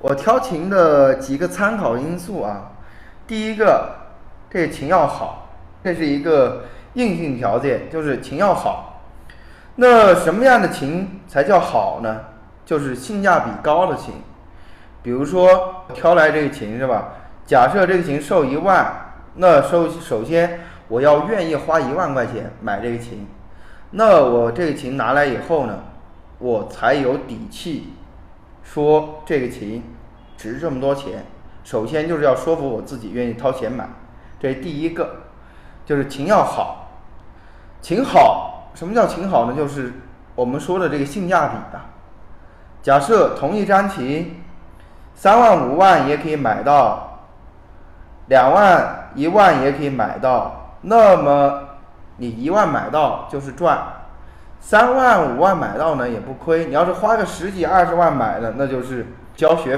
我挑琴的几个参考因素啊，第一个，这琴要好，这是一个硬性条件，就是琴要好。那什么样的琴才叫好呢？就是性价比高的琴。比如说挑来这个琴是吧？假设这个琴售1万，那首先我要愿意花1万块钱买这个琴，那我这个琴拿来以后呢，我才有底气说这个琴值这么多钱。首先就是要说服我自己愿意掏钱买，这是第一个，就是琴要好。琴好，什么叫琴好呢？就是我们说的这个性价比啊。假设同一张琴，3万5万也可以买到，2万1万也可以买到，那么你1万买到就是赚，3万5万买到呢也不亏。你要是花个10几20万买的，那就是交学费